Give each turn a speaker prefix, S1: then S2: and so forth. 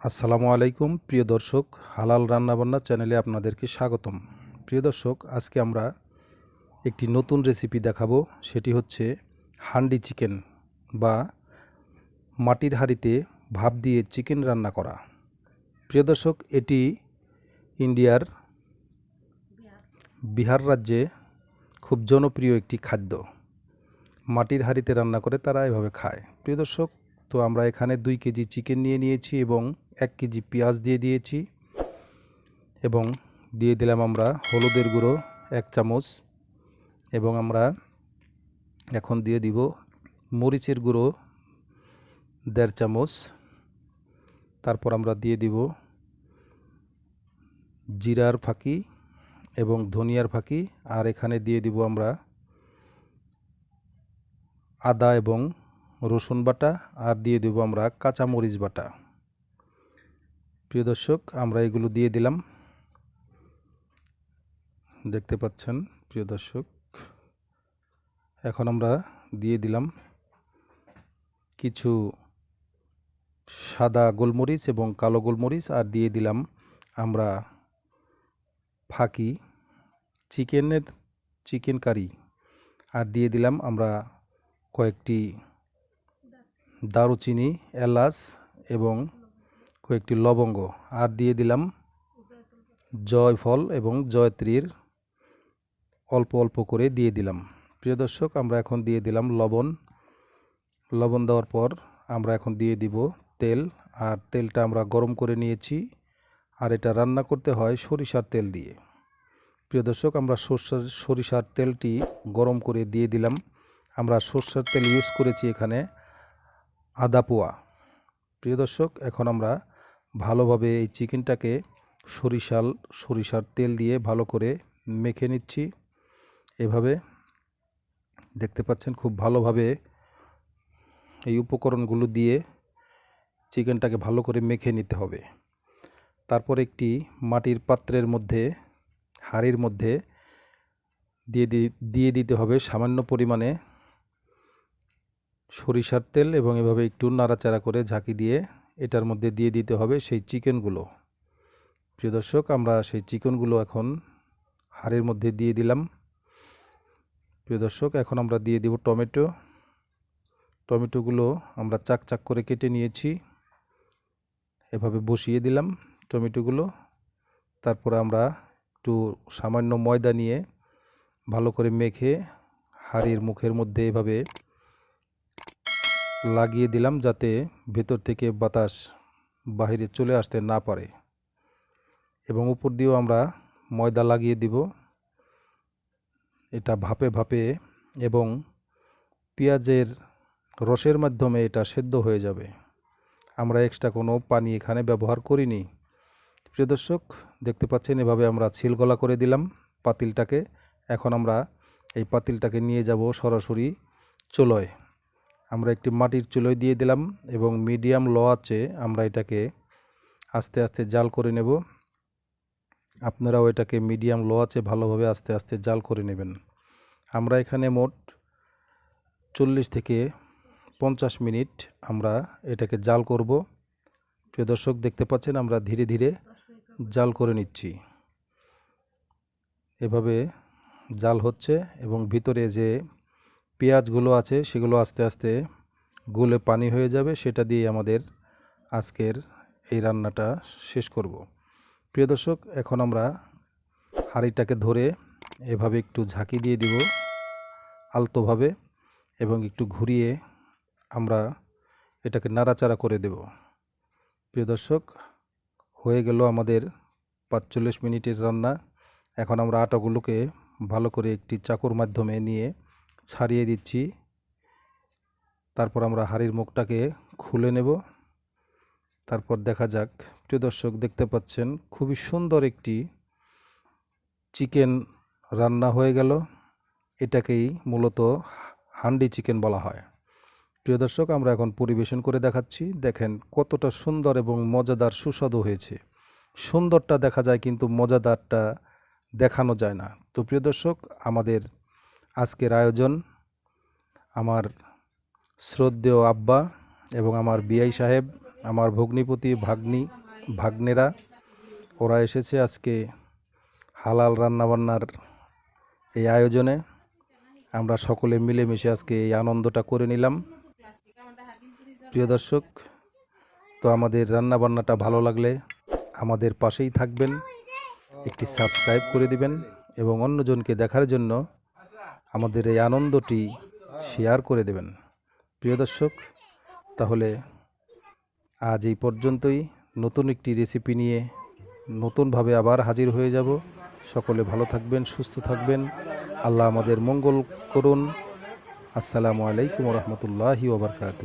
S1: আসসালামু আলাইকুম প্রিয় দর্শক, হালাল রান্নাবান্না চ্যানেলে আপনাদেরকে স্বাগতম। প্রিয় দর্শক, আজকে আমরা একটি নতুন রেসিপি দেখাবো। সেটি হচ্ছে হান্ডি চিকেন বা মাটির হাঁড়িতে ভাপ দিয়ে চিকেন রান্না করা। প্রিয় দর্শক, এটি ইন্ডিয়ার বিহার রাজ্যে খুব জনপ্রিয় একটি খাদ্য। মাটির হাঁড়িতে রান্না করে তারা এভাবে খায়। প্রিয় দর্শক, তো আমরা এখানে 2 কেজি চিকেন নিয়ে নিয়েছি এবং 1 কেজি পেঁয়াজ দিয়ে দিয়েছি এবং দিয়ে দিলাম আমরা হলুদের গুঁড়ো 1 চামচ এবং আমরা এখন দিয়ে দিব মরিচের গুঁড়ো 1.5 চামচ। তারপর আমরা দিয়ে দিব জিরার ফাঁকি এবং ধনিয়ার ফাঁকি, আর এখানে দিয়ে দিব আমরা আদা এবং রসুন বাটা, আর দিয়ে দেব আমরা কাঁচা মরিচ বাটা। প্রিয় দর্শক, আমরা এগুলো দিয়ে দিলাম, দেখতে পাচ্ছেন প্রিয় দর্শক। এখন আমরা দিয়ে দিলাম কিছু সাদা গোলমরিচ এবং কালো গোলমরিচ, আর দিয়ে দিলাম আমরা ফাঁকি চিকেন কারি, আর দিয়ে দিলাম আমরা কয়েকটি দারুচিনি, এলাচ এবং কয়েকটি লবঙ্গ, আর দিয়ে দিলাম জয়ফল এবং জয়ত্রীর অল্প অল্প করে দিয়ে দিলাম। প্রিয় দর্শক, আমরা এখন দিয়ে দিলাম লবণ দেওয়ার পর আমরা এখন দিয়ে দিব তেল, আর তেলটা আমরা গরম করে নিয়েছি, আর এটা রান্না করতে হয় সরিষার তেল দিয়ে। প্রিয় দর্শক, আমরা সরিষার তেলটি গরম করে দিয়ে দিলাম। আমরা সরষের তেল ইউজ করেছি এখানে আধা পোয়া। প্রিয় দর্শক, এখন আমরা ভালোভাবে এই চিকেনটাকে সরিষার তেল দিয়ে ভালো করে মেখে নিচ্ছি। এভাবে দেখতে পাচ্ছেন খুব ভালোভাবে এই উপকরণগুলো দিয়ে চিকেনটাকে ভালো করে মেখে নিতে হবে। তারপর একটি মাটির পাত্রের মধ্যে, হাঁড়ির মধ্যে দিয়ে দিতে হবে সামান্য পরিমাণে সরিষার তেল এবং এভাবে একটু নাড়াচাড়া করে ঝাঁকি দিয়ে এটার মধ্যে দিয়ে দিতে হবে সেই চিকেনগুলো। প্রিয় দর্শক, আমরা সেই চিকেনগুলো এখন হাঁড়ির মধ্যে দিয়ে দিলাম। প্রিয় দর্শক, এখন আমরা দিয়ে দিব টমেটোগুলো আমরা চাক চাক করে কেটে নিয়েছি, এভাবে বসিয়ে দিলাম টমেটোগুলো। তারপরে আমরা একটু সামান্য ময়দা নিয়ে ভালো করে মেখে হাঁড়ির মুখের মধ্যে এভাবে লাগিয়ে দিলাম, যাতে ভেতর থেকে বাতাস বাহিরে চলে আসতে না পারে, এবং উপর দিয়েও আমরা ময়দা লাগিয়ে দিব। এটা ভাপে ভাপে এবং পেঁয়াজের রসের মাধ্যমে এটা সেদ্ধ হয়ে যাবে। আমরা এক্সট্রা কোনো পানি এখানে ব্যবহার করিনি। প্রিয় দর্শক, দেখতে পাচ্ছেন এভাবে আমরা ছিলগলা করে দিলাম পাতিলটাকে। এখন আমরা এই পাতিলটাকে নিয়ে যাব সরাসরি চুলোয়। আমরা একটি মাটির চুলোয় দিয়ে দিলাম এবং মিডিয়াম লো আঁচে আমরা এটাকে আস্তে আস্তে জাল করে নেব। আপনারাও এটাকে মিডিয়াম লো আঁচে ভালোভাবে আস্তে আস্তে জাল করে নেবেন। আমরা এখানে মোট 40 থেকে 50 মিনিট আমরা এটাকে জাল করব। প্রিয় দর্শক, দেখতে পাচ্ছেন আমরা ধীরে ধীরে জাল করে নিচ্ছি। এভাবে জাল হচ্ছে এবং ভিতরে যে পেঁয়াজগুলো আছে সেগুলো আস্তে আস্তে গলে পানি হয়ে যাবে। সেটা দিয়ে আমাদের আজকের এই রান্নাটা শেষ করব। প্রিয় দর্শক, এখন আমরা হাঁড়িটাকে ধরে এভাবে একটু ঝাঁকি দিয়ে দিব আলতোভাবে, এবং একটু ঘুরিয়ে আমরা এটাকে নাড়াচাড়া করে দেব। প্রিয় দর্শক, হয়ে গেল আমাদের 45 মিনিটের রান্না। এখন আমরা আটাগুলোকে ভালো করে একটি চাকুর মাধ্যমে নিয়ে ছাড়িয়ে দিচ্ছি। তারপর আমরা হাঁড়ির মুখটাকে খুলে নেব। তারপর দেখা যাক। প্রিয় দর্শক, দেখতে পাচ্ছেন খুবই সুন্দর একটি চিকেন রান্না হয়ে গেল। এটাকেই মূলত হান্ডি চিকেন বলা হয়। প্রিয় দর্শক, আমরা এখন পরিবেশন করে দেখাচ্ছি। দেখেন কতটা সুন্দর এবং মজাদার সুস্বাদু হয়েছে। সুন্দরটা দেখা যায় কিন্তু মজাদারটা দেখানো যায় না। তো প্রিয় দর্শক, আমাদের আজকের আয়োজন আমার শ্রদ্ধেয় আব্বা এবং আমার বিআই সাহেব, আমার ভগ্নিপতি ভাগ্নেরা, ওরা এসেছে আজকে হালাল রান্নাবান্নার এই আয়োজনে। আমরা সকলে মিলেমিশে আজকে এই আনন্দটা করে নিলাম। প্রিয় দর্শক, তো আমাদের রান্নাবান্নাটা ভালো লাগলে আমাদের পাশেই থাকবেন, একটি সাবস্ক্রাইব করে দিবেন এবং অন্যজনকে দেখার জন্য আমাদের এই আনন্দটি শেয়ার করে দেবেন। প্রিয় দর্শক, তাহলে আজ এই পর্যন্তই। নতুন একটি রেসিপি নিয়ে নতুনভাবে আবার হাজির হয়ে যাব। সকলে ভালো থাকবেন, সুস্থ থাকবেন। আল্লাহ আমাদের মঙ্গল করুন। আসসালামু আলাইকুম ওয়া রাহমাতুল্লাহি ওয়া বারাকাতুহু।